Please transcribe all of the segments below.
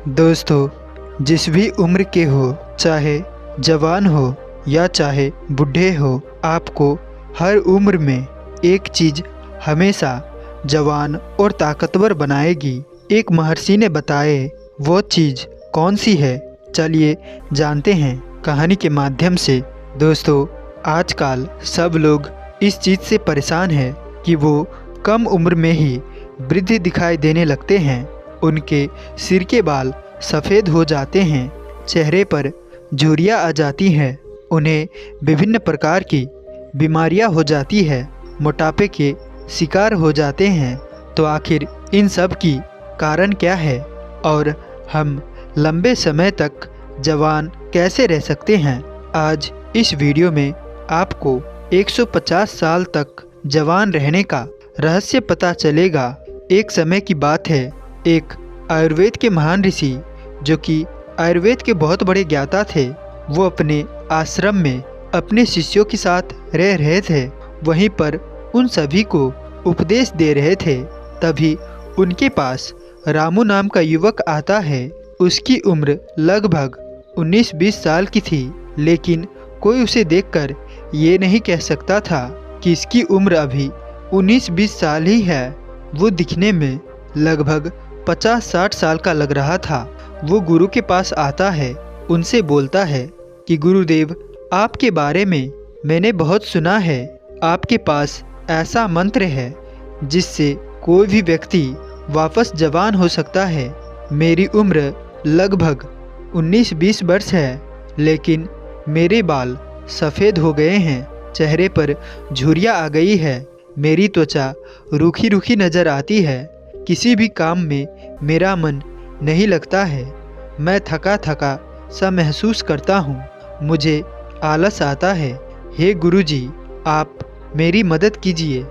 दोस्तों, जिस भी उम्र के हो, चाहे जवान हो या चाहे बूढ़े हो, आपको हर उम्र में एक चीज़ हमेशा जवान और ताकतवर बनाएगी। एक महर्षि ने बताए वो चीज़ कौन सी है, चलिए जानते हैं कहानी के माध्यम से। दोस्तों, आजकल सब लोग इस चीज़ से परेशान हैं कि वो कम उम्र में ही वृद्ध दिखाई देने लगते हैं। उनके सिर के बाल सफ़ेद हो जाते हैं, चेहरे पर झुर्रियाँ आ जाती हैं, उन्हें विभिन्न प्रकार की बीमारियां हो जाती है, मोटापे के शिकार हो जाते हैं। तो आखिर इन सब की कारण क्या है और हम लंबे समय तक जवान कैसे रह सकते हैं? आज इस वीडियो में आपको 150 साल तक जवान रहने का रहस्य पता चलेगा। एक समय की बात है, एक आयुर्वेद के महान ऋषि, जो कि आयुर्वेद के बहुत बड़े ज्ञाता थे, वो अपने आश्रम में अपने शिष्यों के साथ रह रहे थे। वहीं पर उन सभी को उपदेश दे रहे थे। तभी उनके पास रामू नाम का युवक आता है। उसकी उम्र लगभग 19-20 साल की थी, लेकिन कोई उसे देखकर ये नहीं कह सकता था कि इसकी उम्र अभी 19-20 साल ही है। वो दिखने में लगभग 50-60 साल का लग रहा था। वो गुरु के पास आता है, उनसे बोलता है कि गुरुदेव, आपके बारे में मैंने बहुत सुना है। आपके पास ऐसा मंत्र है जिससे कोई भी व्यक्ति वापस जवान हो सकता है। मेरी उम्र लगभग 19-20 वर्ष है, लेकिन मेरे बाल सफ़ेद हो गए हैं, चेहरे पर झुर्रियाँ आ गई है, मेरी त्वचा रूखी रूखी नज़र आती है, किसी भी काम में मेरा मन नहीं लगता है, मैं थका थका सा महसूस करता हूँ, मुझे आलस आता है। हे गुरुजी, आप मेरी मदद कीजिए,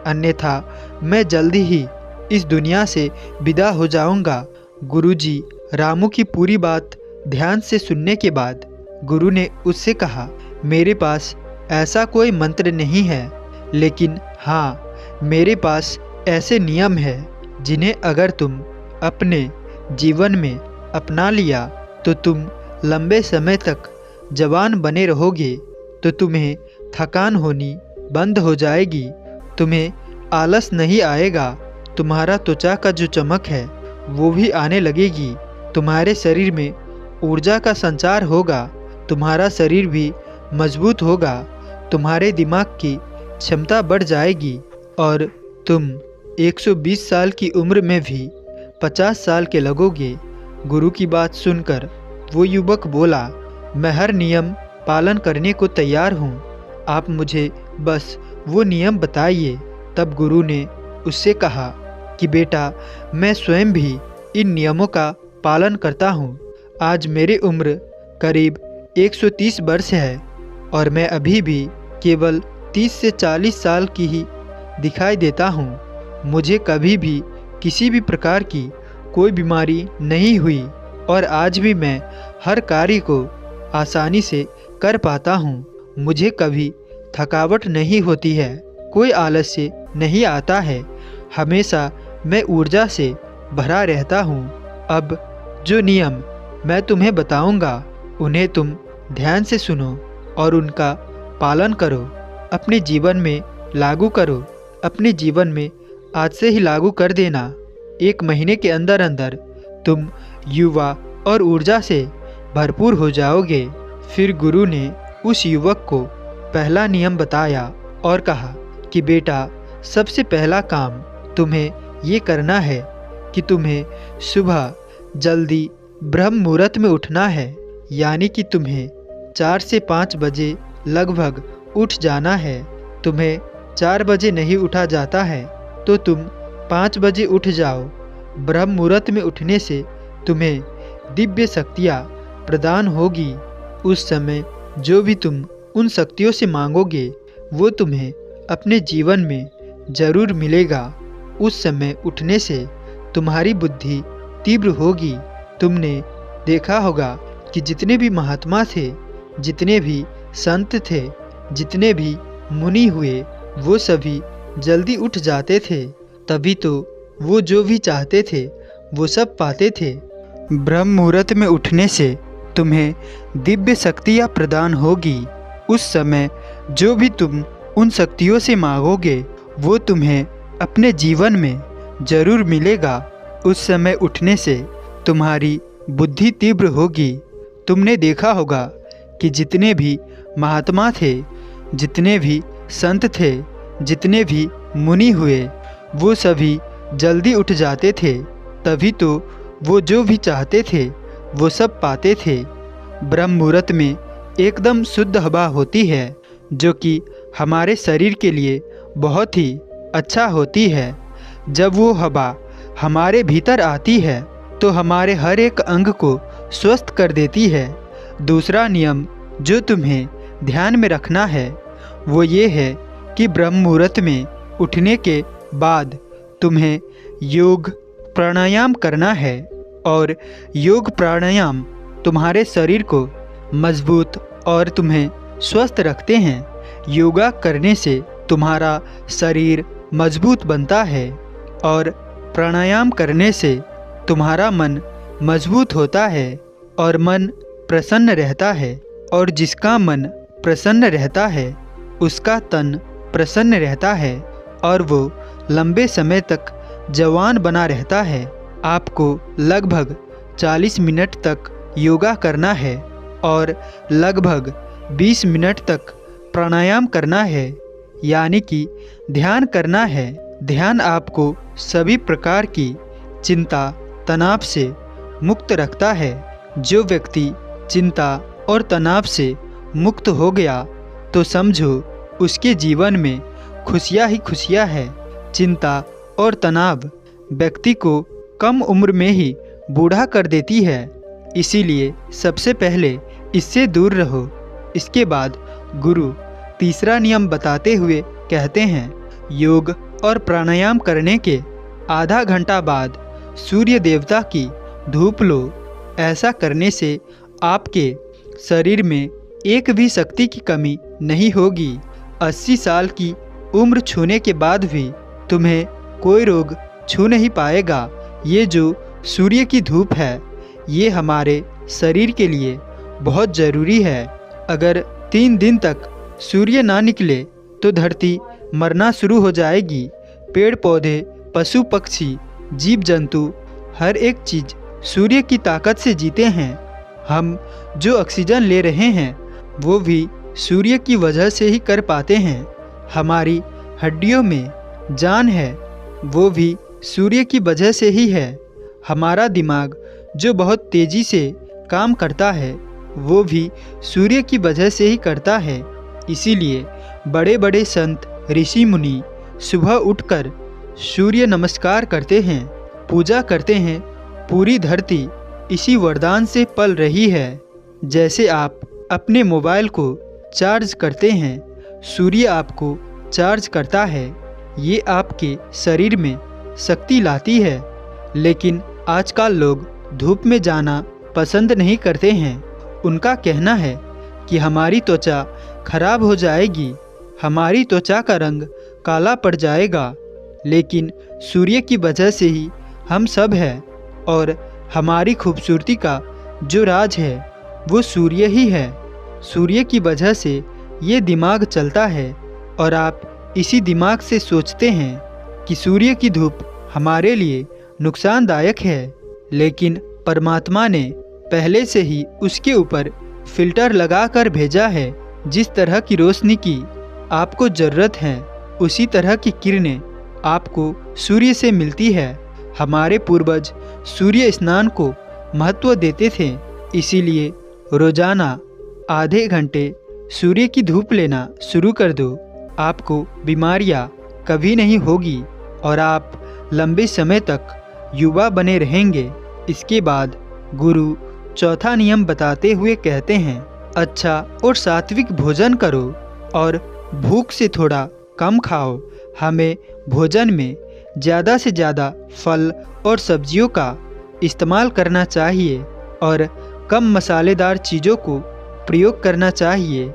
अन्यथा मैं जल्दी ही इस दुनिया से विदा हो जाऊँगा। गुरुजी, रामू की पूरी बात ध्यान से सुनने के बाद गुरु ने उससे कहा, मेरे पास ऐसा कोई मंत्र नहीं है, लेकिन हाँ, मेरे पास ऐसे नियम हैं जिन्हें अगर तुम अपने जीवन में अपना लिया तो तुम लंबे समय तक जवान बने रहोगे। तो तुम्हें थकान होनी बंद हो जाएगी, तुम्हें आलस नहीं आएगा, तुम्हारा त्वचा का जो चमक है वो भी आने लगेगी, तुम्हारे शरीर में ऊर्जा का संचार होगा, तुम्हारा शरीर भी मजबूत होगा, तुम्हारे दिमाग की क्षमता बढ़ जाएगी और तुम 120 साल की उम्र में भी 50 साल के लगोगे। गुरु की बात सुनकर वो युवक बोला, मैं हर नियम पालन करने को तैयार हूँ, आप मुझे बस वो नियम बताइए। तब गुरु ने उससे कहा कि बेटा, मैं स्वयं भी इन नियमों का पालन करता हूँ। आज मेरी उम्र करीब 130 वर्ष है और मैं अभी भी केवल 30 से 40 साल की ही दिखाई देता हूँ। मुझे कभी भी किसी भी प्रकार की कोई बीमारी नहीं हुई और आज भी मैं हर कार्य को आसानी से कर पाता हूँ। मुझे कभी थकावट नहीं होती है, कोई आलस्य नहीं आता है, हमेशा मैं ऊर्जा से भरा रहता हूँ। अब जो नियम मैं तुम्हें बताऊँगा उन्हें तुम ध्यान से सुनो और उनका पालन करो, अपने जीवन में लागू करो। अपने जीवन में आज से ही लागू कर देना। 1 महीने के अंदर अंदर तुम युवा और ऊर्जा से भरपूर हो जाओगे। फिर गुरु ने उस युवक को पहला नियम बताया और कहा कि बेटा, सबसे पहला काम तुम्हें ये करना है कि तुम्हें सुबह जल्दी ब्रह्म मुहूर्त में उठना है, यानी कि तुम्हें 4 से 5 बजे लगभग उठ जाना है। तुम्हें 4 बजे नहीं उठा जाता है तो तुम 5 बजे उठ जाओ। ब्रह्म मुहूर्त में उठने से तुम्हें दिव्य शक्तियाँ प्रदान होगी। उस समय जो भी तुम उन शक्तियों से मांगोगे वो तुम्हें अपने जीवन में जरूर मिलेगा। उस समय उठने से तुम्हारी बुद्धि तीव्र होगी। तुमने देखा होगा कि जितने भी महात्मा थे, जितने भी संत थे, जितने भी मुनि हुए, वो सभी जल्दी उठ जाते थे, तभी तो वो जो भी चाहते थे वो सब पाते थे। ब्रह्म मुहूर्त में उठने से तुम्हें दिव्य शक्तियाँ प्रदान होगी। उस समय जो भी तुम उन शक्तियों से मांगोगे वो तुम्हें अपने जीवन में जरूर मिलेगा। उस समय उठने से तुम्हारी बुद्धि तीव्र होगी। तुमने देखा होगा कि जितने भी महात्मा थे, जितने भी संत थे, जितने भी मुनि हुए, वो सभी जल्दी उठ जाते थे, तभी तो वो जो भी चाहते थे वो सब पाते थे। ब्रह्म मुहूर्त में एकदम शुद्ध हवा होती है जो कि हमारे शरीर के लिए बहुत ही अच्छा होती है। जब वो हवा हमारे भीतर आती है तो हमारे हर एक अंग को स्वस्थ कर देती है। दूसरा नियम जो तुम्हें ध्यान में रखना है वो ये है कि ब्रह्म मुहूर्त में उठने के बाद तुम्हें योग प्राणायाम करना है और योग प्राणायाम तुम्हारे शरीर को मजबूत और तुम्हें स्वस्थ रखते हैं। योगा करने से तुम्हारा शरीर मजबूत बनता है और प्राणायाम करने से तुम्हारा मन मजबूत होता है और मन प्रसन्न रहता है। और जिसका मन प्रसन्न रहता है उसका तन प्रसन्न रहता है और वो लंबे समय तक जवान बना रहता है। आपको लगभग 40 मिनट तक योगा करना है और लगभग 20 मिनट तक प्राणायाम करना है, यानी कि ध्यान करना है। ध्यान आपको सभी प्रकार की चिंता तनाव से मुक्त रखता है। जो व्यक्ति चिंता और तनाव से मुक्त हो गया तो समझो उसके जीवन में खुशियाँ ही खुशियाँ है। चिंता और तनाव व्यक्ति को कम उम्र में ही बूढ़ा कर देती है, इसीलिए सबसे पहले इससे दूर रहो। इसके बाद गुरु तीसरा नियम बताते हुए कहते हैं, योग और प्राणायाम करने के आधा घंटा बाद सूर्य देवता की धूप लो। ऐसा करने से आपके शरीर में एक भी शक्ति की कमी नहीं होगी। 80 साल की उम्र छूने के बाद भी तुम्हें कोई रोग छू नहीं पाएगा। ये जो सूर्य की धूप है ये हमारे शरीर के लिए बहुत ज़रूरी है। अगर 3 दिन तक सूर्य ना निकले तो धरती मरना शुरू हो जाएगी। पेड़ पौधे, पशु पक्षी, जीव जंतु हर एक चीज़ सूर्य की ताकत से जीते हैं। हम जो ऑक्सीजन ले रहे हैं वो भी सूर्य की वजह से ही कर पाते हैं। हमारी हड्डियों में जान है वो भी सूर्य की वजह से ही है। हमारा दिमाग जो बहुत तेज़ी से काम करता है वो भी सूर्य की वजह से ही करता है। इसीलिए बड़े बड़े संत ऋषि मुनि सुबह उठकर सूर्य नमस्कार करते हैं, पूजा करते हैं। पूरी धरती इसी वरदान से पल रही है। जैसे आप अपने मोबाइल को चार्ज करते हैं, सूर्य आपको चार्ज करता है। ये आपके शरीर में शक्ति लाती है। लेकिन आजकल लोग धूप में जाना पसंद नहीं करते हैं। उनका कहना है कि हमारी त्वचा खराब हो जाएगी, हमारी त्वचा का रंग काला पड़ जाएगा। लेकिन सूर्य की वजह से ही हम सब हैं और हमारी खूबसूरती का जो राज है वो सूर्य ही है। सूर्य की वजह से ये दिमाग चलता है और आप इसी दिमाग से सोचते हैं कि सूर्य की धूप हमारे लिए नुकसानदायक है। लेकिन परमात्मा ने पहले से ही उसके ऊपर फिल्टर लगा कर भेजा है। जिस तरह की रोशनी की आपको ज़रूरत है उसी तरह की किरणें आपको सूर्य से मिलती है। हमारे पूर्वज सूर्य स्नान को महत्व देते थे, इसीलिए रोज़ाना आधे घंटे सूर्य की धूप लेना शुरू कर दो। आपको बीमारियां कभी नहीं होगी और आप लंबे समय तक युवा बने रहेंगे। इसके बाद गुरु चौथा नियम बताते हुए कहते हैं, अच्छा और सात्विक भोजन करो और भूख से थोड़ा कम खाओ। हमें भोजन में ज़्यादा से ज़्यादा फल और सब्जियों का इस्तेमाल करना चाहिए और कम मसालेदार चीज़ों को प्रयोग करना चाहिए,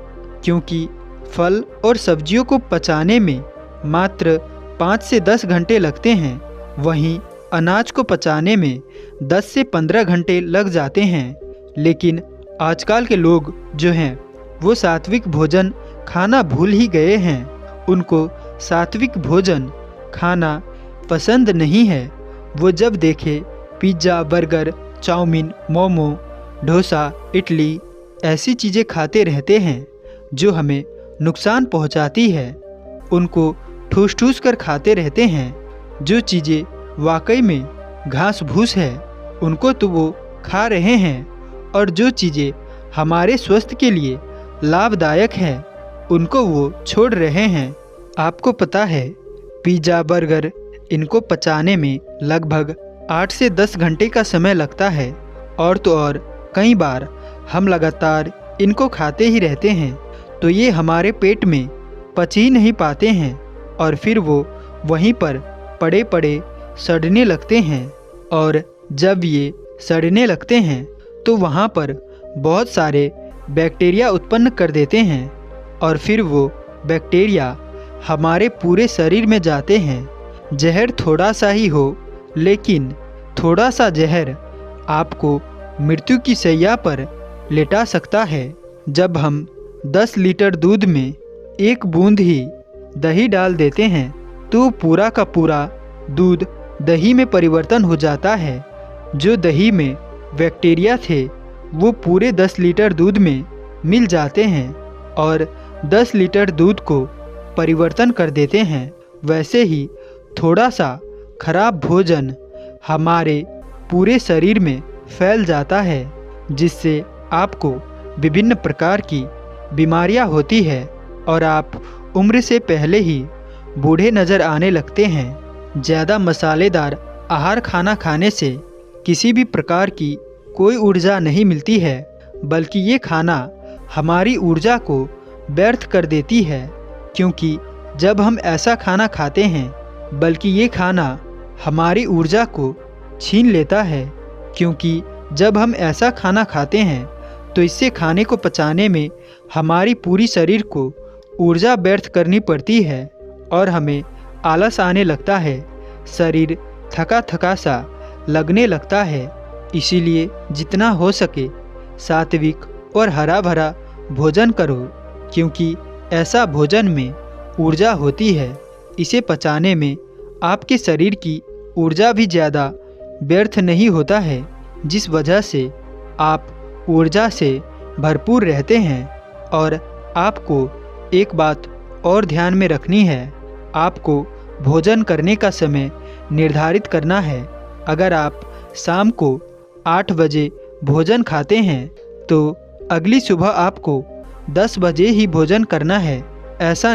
क्योंकि फल और सब्जियों को पचाने में मात्र 5 से 10 घंटे लगते हैं। वहीं अनाज को पचाने में 10 से 15 घंटे लग जाते हैं। लेकिन आजकल के लोग जो हैं वो सात्विक भोजन खाना भूल ही गए हैं। उनको सात्विक भोजन खाना पसंद नहीं है। वो जब देखे pizza, burger, chowmein, momo, dosa, idli ऐसी चीज़ें खाते रहते हैं जो हमें नुकसान पहुंचाती है। उनको ठूस ठूस कर खाते रहते हैं। जो चीज़ें वाकई में घास भूस है उनको तो वो खा रहे हैं, और जो चीज़ें हमारे स्वास्थ्य के लिए लाभदायक है उनको वो छोड़ रहे हैं। आपको पता है पिज़्ज़ा, बर्गर इनको पचाने में लगभग 8 से 10 घंटे का समय लगता है। और तो और कई बार हम लगातार इनको खाते ही रहते हैं तो ये हमारे पेट में पच ही नहीं पाते हैं, और फिर वो वहीं पर पड़े पड़े सड़ने लगते हैं। और जब ये सड़ने लगते हैं तो वहाँ पर बहुत सारे बैक्टीरिया उत्पन्न कर देते हैं, और फिर वो बैक्टीरिया हमारे पूरे शरीर में जाते हैं। जहर थोड़ा सा ही हो, लेकिन थोड़ा सा जहर आपको मृत्यु की शैया पर लेटा सकता है। जब हम 10 लीटर दूध में 1 बूंद ही दही डाल देते हैं तो पूरा का पूरा दूध दही में परिवर्तन हो जाता है। जो दही में बैक्टीरिया थे वो पूरे 10 लीटर दूध में मिल जाते हैं और 10 लीटर दूध को परिवर्तन कर देते हैं। वैसे ही थोड़ा सा खराब भोजन हमारे पूरे शरीर में फैल जाता है, जिससे आपको विभिन्न प्रकार की बीमारियां होती है और आप उम्र से पहले ही बूढ़े नज़र आने लगते हैं। ज़्यादा मसालेदार आहार खाने से किसी भी प्रकार की कोई ऊर्जा नहीं मिलती है, बल्कि ये खाना हमारी ऊर्जा को व्यर्थ कर देती है। क्योंकि जब हम ऐसा खाना खाते हैं, बल्कि ये खाना हमारी ऊर्जा को छीन लेता है। क्योंकि जब हम ऐसा खाना खाते हैं तो इससे खाने को पचाने में हमारी पूरी शरीर को ऊर्जा व्यर्थ करनी पड़ती है और हमें आलस आने लगता है। शरीर थका थका सा लगने लगता है। इसीलिए जितना हो सके सात्विक और हरा भरा भोजन करो, क्योंकि ऐसा भोजन में ऊर्जा होती है। इसे पचाने में आपके शरीर की ऊर्जा भी ज़्यादा व्यर्थ नहीं होता है, जिस वजह से आप ऊर्जा से भरपूर रहते हैं। और आपको एक बात और ध्यान में रखनी है, आपको भोजन करने का समय निर्धारित करना है। अगर आप शाम को 8 बजे भोजन खाते हैं तो अगली सुबह आपको 10 बजे ही भोजन करना है। ऐसा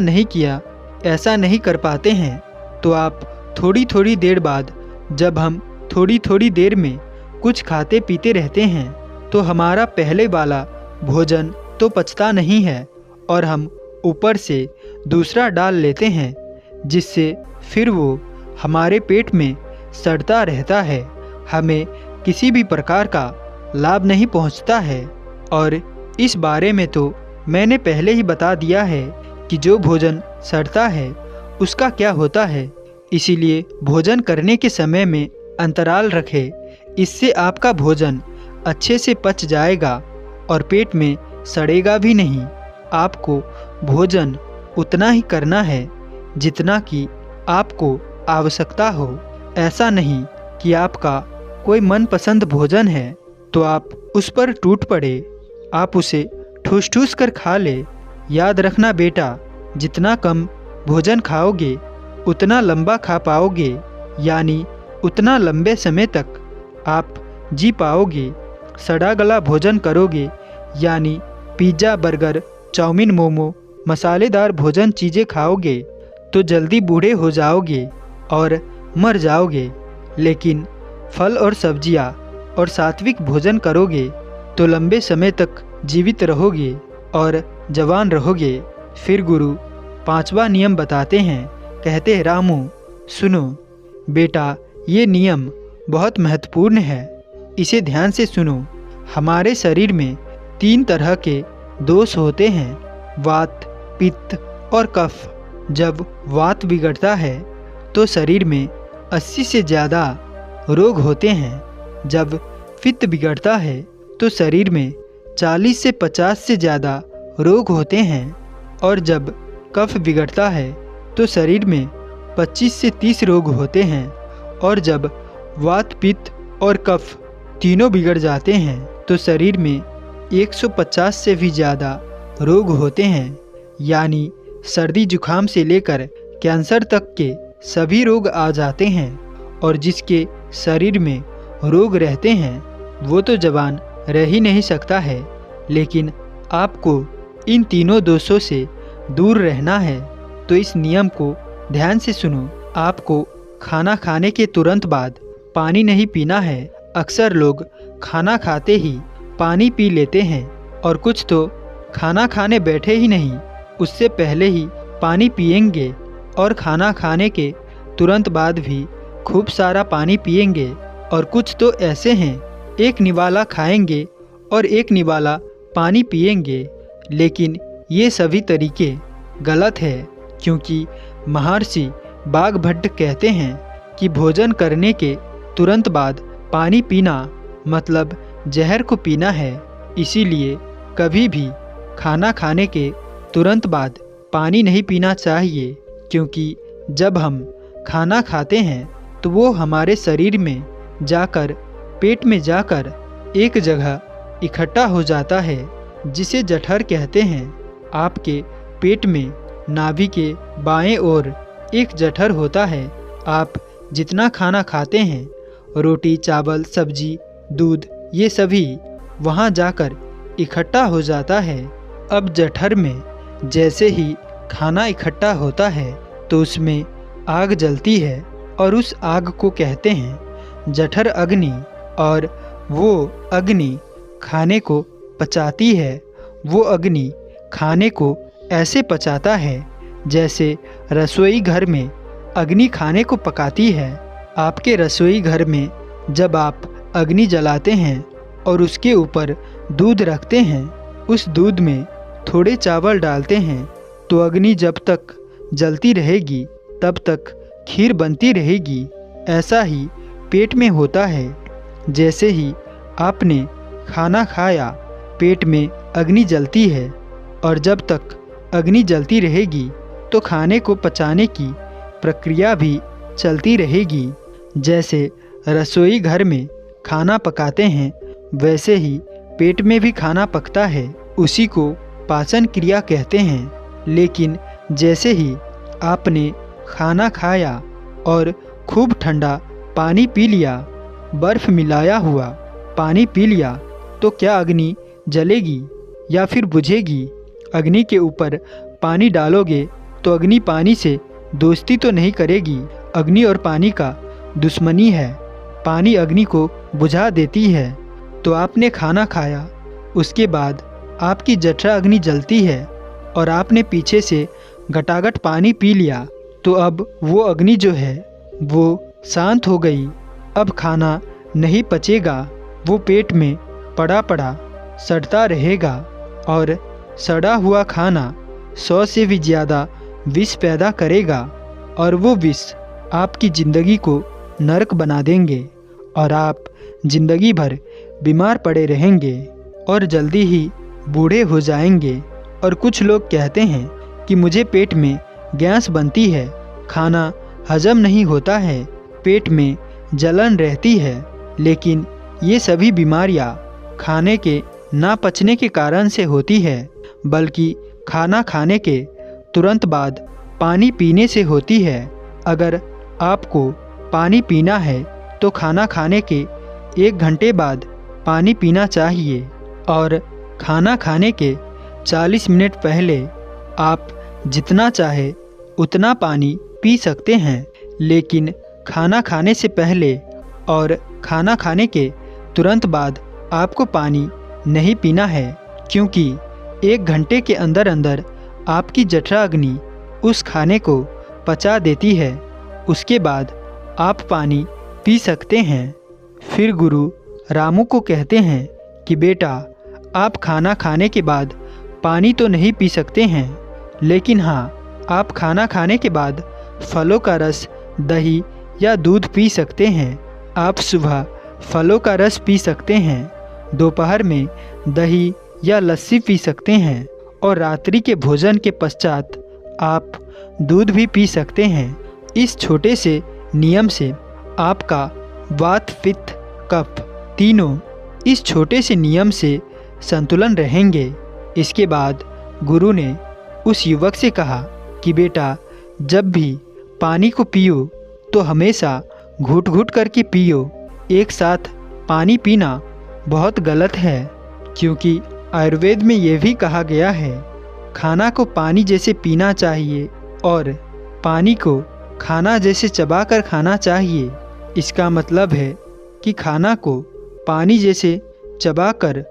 नहीं कर पाते हैं तो आप थोड़ी थोड़ी देर बाद, जब हम थोड़ी थोड़ी देर में कुछ खाते पीते रहते हैं तो हमारा पहले वाला भोजन तो पचता नहीं है और हम ऊपर से दूसरा डाल लेते हैं, जिससे फिर वो हमारे पेट में सड़ता रहता है। हमें किसी भी प्रकार का लाभ नहीं पहुंचता है। और इस बारे में तो मैंने पहले ही बता दिया है कि जो भोजन सड़ता है उसका क्या होता है। इसीलिए भोजन करने के समय में अंतराल रखें। इससे आपका भोजन अच्छे से पच जाएगा और पेट में सड़ेगा भी नहीं। आपको भोजन उतना ही करना है जितना कि आपको आवश्यकता हो। ऐसा नहीं कि आपका कोई मनपसंद भोजन है तो आप उस पर टूट पड़े, आप उसे ठूस ठूस कर खा ले। याद रखना बेटा, जितना कम भोजन खाओगे उतना लंबा खा पाओगे, यानी उतना लंबे समय तक आप जी पाओगे। सड़ा गला भोजन करोगे, यानी पिज़्ज़ा, बर्गर, चाउमीन, मोमो, मसालेदार भोजन चीज़ें खाओगे तो जल्दी बूढ़े हो जाओगे और मर जाओगे। लेकिन फल और सब्जियां और सात्विक भोजन करोगे तो लंबे समय तक जीवित रहोगे और जवान रहोगे। फिर गुरु 5वां नियम बताते हैं। कहते हैं, रामू सुनो बेटा, ये नियम बहुत महत्वपूर्ण है, इसे ध्यान से सुनो। हमारे शरीर में 3 तरह के दोष होते हैं, वात, पित्त और कफ। जब वात बिगड़ता है तो शरीर में 80 से ज़्यादा रोग होते हैं। जब पित्त बिगड़ता है तो शरीर में 40 से 50 से ज़्यादा रोग होते हैं, और जब कफ बिगड़ता है तो शरीर में 25 से 30 रोग होते हैं, और जब वात, पित्त और कफ तीनों बिगड़ जाते हैं तो शरीर में 150 से भी ज़्यादा रोग होते हैं। यानी सर्दी जुखाम से लेकर कैंसर तक के सभी रोग आ जाते हैं, और जिसके शरीर में रोग रहते हैं वो तो जवान रह ही नहीं सकता है। लेकिन आपको इन तीनों दोषों से दूर रहना है तो इस नियम को ध्यान से सुनो। आपको खाना खाने के तुरंत बाद पानी नहीं पीना है। अक्सर लोग खाना खाते ही पानी पी लेते हैं, और कुछ तो खाना खाने बैठे ही नहीं, उससे पहले ही पानी पिएंगे, और खाना खाने के तुरंत बाद भी खूब सारा पानी पिएंगे। और कुछ तो ऐसे हैं, एक निवाला खाएंगे और एक निवाला पानी पिएंगे। लेकिन ये सभी तरीके गलत है, क्योंकि महर्षि वाग्भट कहते हैं कि भोजन करने के तुरंत बाद पानी पीना मतलब जहर को पीना है। इसीलिए कभी भी खाना खाने के तुरंत बाद पानी नहीं पीना चाहिए, क्योंकि जब हम खाना खाते हैं तो वो हमारे शरीर में जाकर, पेट में जाकर एक जगह इकट्ठा हो जाता है, जिसे जठर कहते हैं। आपके पेट में नाभि के बाएं ओर एक जठर होता है। आप जितना खाना खाते हैं, रोटी, चावल, सब्जी, दूध, ये सभी वहाँ जाकर इकट्ठा हो जाता है। अब जठर में जैसे ही खाना इकट्ठा होता है तो उसमें आग जलती है, और उस आग को कहते हैं जठर अग्नि, और वो अग्नि खाने को पचाती है। वो अग्नि खाने को ऐसे पचाता है जैसे रसोई घर में अग्नि खाने को पकाती है। आपके रसोई घर में जब आप अग्नि जलाते हैं और उसके ऊपर दूध रखते हैं, उस दूध में थोड़े चावल डालते हैं, तो अग्नि जब तक जलती रहेगी तब तक खीर बनती रहेगी। ऐसा ही पेट में होता है। जैसे ही आपने खाना खाया, पेट में अग्नि जलती है, और जब तक अग्नि जलती रहेगी तो खाने को पचाने की प्रक्रिया भी चलती रहेगी। जैसे रसोई घर में खाना पकाते हैं, वैसे ही पेट में भी खाना पकता है। उसी को पाचन क्रिया कहते हैं। लेकिन जैसे ही आपने खाना खाया और खूब ठंडा पानी पी लिया, बर्फ़ मिलाया हुआ पानी पी लिया, तो क्या अग्नि जलेगी या फिर बुझेगी? अग्नि के ऊपर पानी डालोगे तो अग्नि पानी से दोस्ती तो नहीं करेगी। अग्नि और पानी का दुश्मनी है। पानी अग्नि को बुझा देती है। तो आपने खाना खाया, उसके बाद आपकी जठराग्नि जलती है और आपने पीछे से घटाघट पानी पी लिया, तो अब वो अग्नि जो है वो शांत हो गई। अब खाना नहीं पचेगा, वो पेट में पड़ा पड़ा सड़ता रहेगा, और सड़ा हुआ खाना 100 से भी ज़्यादा विष पैदा करेगा, और वो विष आपकी ज़िंदगी को नरक बना देंगे, और आप ज़िंदगी भर बीमार पड़े रहेंगे और जल्दी ही बूढ़े हो जाएंगे। और कुछ लोग कहते हैं कि मुझे पेट में गैस बनती है, खाना हजम नहीं होता है, पेट में जलन रहती है। लेकिन ये सभी बीमारियां खाने के ना पचने के कारण से होती है, बल्कि खाना खाने के तुरंत बाद पानी पीने से होती है। अगर आपको पानी पीना है तो खाना खाने के 1 घंटे बाद पानी पीना चाहिए, और खाना खाने के 40 मिनट पहले आप जितना चाहे उतना पानी पी सकते हैं। लेकिन खाना खाने से पहले और खाना खाने के तुरंत बाद आपको पानी नहीं पीना है, क्योंकि 1 घंटे के अंदर अंदर आपकी जठराग्नि उस खाने को पचा देती है। उसके बाद आप पानी पी सकते हैं। फिर गुरु रामू को कहते हैं कि बेटा, आप खाना खाने के बाद पानी तो नहीं पी सकते हैं, लेकिन हाँ, आप खाना खाने के बाद फलों का रस, दही या दूध पी सकते हैं। आप सुबह फलों का रस पी सकते हैं, दोपहर में दही या लस्सी पी सकते हैं और रात्रि के भोजन के पश्चात आप दूध भी पी सकते हैं। इस छोटे से नियम से आपका वात, पित्त, कफ तीनों इस छोटे से नियम से संतुलन रहेंगे। इसके बाद गुरु ने उस युवक से कहा कि बेटा, जब भी पानी को पियो तो हमेशा घूट घूट करके पियो। एक साथ पानी पीना बहुत गलत है, क्योंकि आयुर्वेद में ये भी कहा गया है खाना को पानी जैसे पीना चाहिए और पानी को खाना जैसे चबाकर खाना चाहिए। इसका मतलब है कि खाना को पानी जैसे चबाकर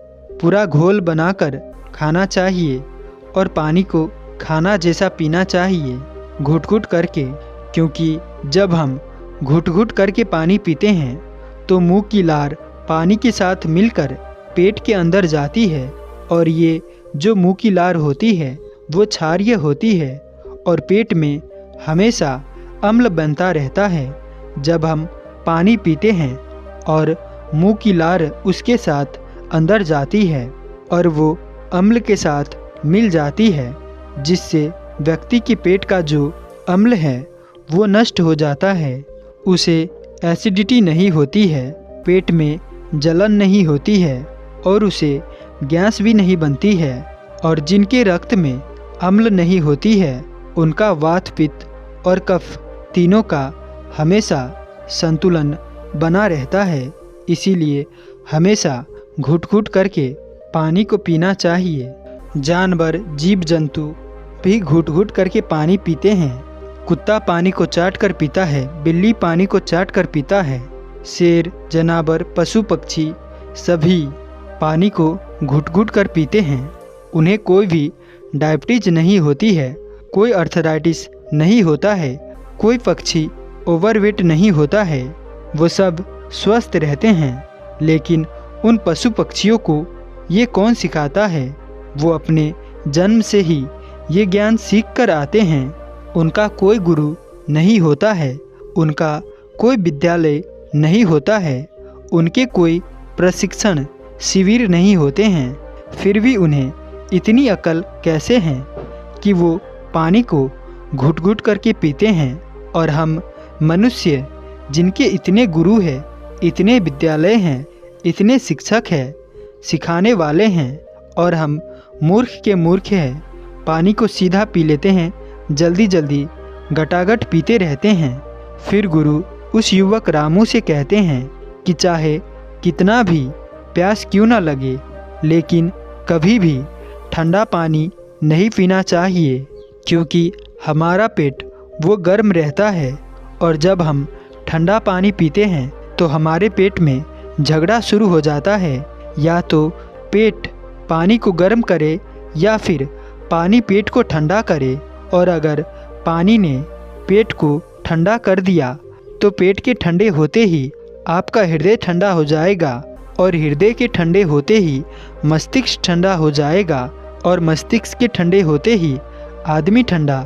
पूरा घोल बनाकर खाना चाहिए और पानी को खाना जैसा पीना चाहिए, घुट घुट करके। क्योंकि जब हम घुट घुट करके पानी पीते हैं तो मुंह की लार पानी के साथ मिलकर पेट के अंदर जाती है और ये जो मुंह की लार होती है वो क्षारीय होती है और पेट में हमेशा अम्ल बनता रहता है। जब हम पानी पीते हैं और मुंह की लार उसके साथ अंदर जाती है और वो अम्ल के साथ मिल जाती है, जिससे व्यक्ति के पेट का जो अम्ल है वो नष्ट हो जाता है। उसे एसिडिटी नहीं होती है, पेट में जलन नहीं होती है और उसे गैस भी नहीं बनती है। और जिनके रक्त में अम्ल नहीं होती है उनका वात, पित्त और कफ तीनों का हमेशा संतुलन बना रहता है। इसीलिए हमेशा घुट घुट करके पानी को पीना चाहिए। जानवर, जीव जंतु भी घुट घुट करके पानी पीते हैं। कुत्ता पानी को चाट कर पीता है, बिल्ली पानी को चाट कर पीता है, शेर, जानवर, पशु पक्षी सभी पानी को घुट घुट कर पीते हैं। उन्हें कोई भी डायबिटीज नहीं होती है, कोई अर्थराइटिस नहीं होता है, कोई पक्षी ओवरवेट नहीं होता है, वो सब स्वस्थ रहते हैं। लेकिन उन पशु पक्षियों को ये कौन सिखाता है? वो अपने जन्म से ही ये ज्ञान सीख कर आते हैं। उनका कोई गुरु नहीं होता है, उनका कोई विद्यालय नहीं होता है, उनके कोई प्रशिक्षण शिविर नहीं होते हैं। फिर भी उन्हें इतनी अकल कैसे है कि वो पानी को घुट घुट करके पीते हैं। और हम मनुष्य जिनके इतने गुरु हैं, इतने विद्यालय हैं, इतने शिक्षक हैं, सिखाने वाले हैं, और हम मूर्ख के मूर्ख हैं, पानी को सीधा पी लेते हैं, जल्दी जल्दी गटागट पीते रहते हैं। फिर गुरु उस युवक रामू से कहते हैं कि चाहे कितना भी प्यास क्यों ना लगे, लेकिन कभी भी ठंडा पानी नहीं पीना चाहिए, क्योंकि हमारा पेट वो गर्म रहता है और जब हम ठंडा पानी पीते हैं तो हमारे पेट में झगड़ा शुरू हो जाता है। या तो पेट पानी को गर्म करे या फिर पानी पेट को ठंडा करे। और अगर पानी ने पेट को ठंडा कर दिया तो पेट के ठंडे होते ही आपका हृदय ठंडा हो जाएगा और हृदय के ठंडे होते ही मस्तिष्क ठंडा हो जाएगा और मस्तिष्क के ठंडे होते ही आदमी ठंडा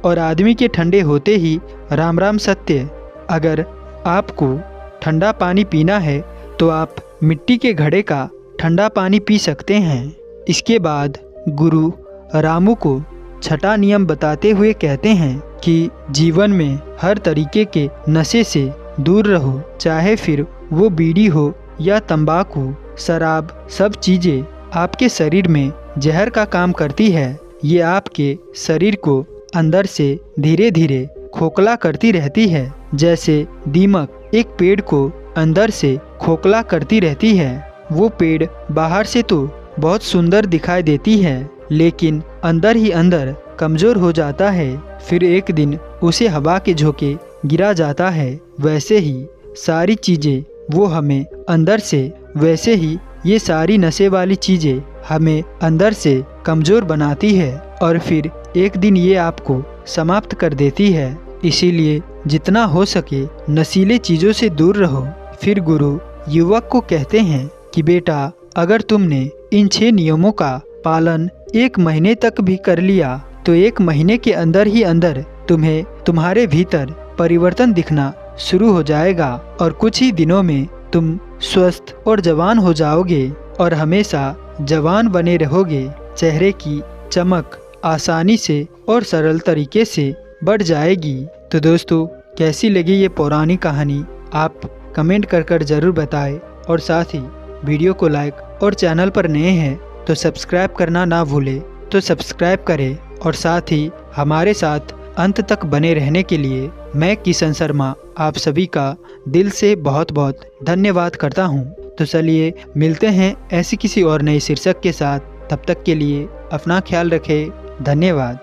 और आदमी के ठंडे होते ही राम राम सत्य। अगर आपको ठंडा पानी पीना है तो आप मिट्टी के घड़े का ठंडा पानी पी सकते हैं। इसके बाद गुरु रामू को छठा नियम बताते हुए कहते हैं कि जीवन में हर तरीके के नशे से दूर रहो, चाहे फिर वो बीड़ी हो या तंबाकू, शराब, सब चीज़ें आपके शरीर में जहर का काम करती है। ये आपके शरीर को अंदर से धीरे धीरे खोखला करती रहती है, जैसे दीमक एक पेड़ को अंदर से खोखला करती रहती है। वो पेड़ बाहर से तो बहुत सुंदर दिखाई देती है, लेकिन अंदर ही अंदर कमज़ोर हो जाता है। फिर एक दिन उसे हवा के झोंके गिरा जाता है। वैसे ही सारी चीज़ें वो हमें अंदर से, वैसे ही ये सारी नशे वाली चीज़ें हमें अंदर से कमज़ोर बनाती है और फिर एक दिन ये आपको समाप्त कर देती है। इसीलिए जितना हो सके नशीले चीज़ों से दूर रहो। फिर गुरु युवक को कहते हैं कि बेटा, अगर तुमने इन 6 नियमों का पालन 1 महीने तक भी कर लिया तो 1 महीने के अंदर ही अंदर तुम्हें तुम्हारे भीतर परिवर्तन दिखना शुरू हो जाएगा और कुछ ही दिनों में तुम स्वस्थ और जवान हो जाओगे और हमेशा जवान बने रहोगे। चेहरे की चमक आसानी से और सरल तरीके से बढ़ जाएगी। तो दोस्तों, कैसी लगी ये पुरानी कहानी आप कमेंट कर ज़रूर बताएं और साथ ही वीडियो को लाइक और चैनल पर नए हैं तो सब्सक्राइब करना ना भूलें। तो सब्सक्राइब करें और साथ ही हमारे साथ अंत तक बने रहने के लिए मैं किशन शर्मा आप सभी का दिल से बहुत बहुत धन्यवाद करता हूँ। तो चलिए मिलते हैं ऐसी किसी और नई शीर्षक के साथ। तब तक के लिए अपना ख्याल रखें। धन्यवाद।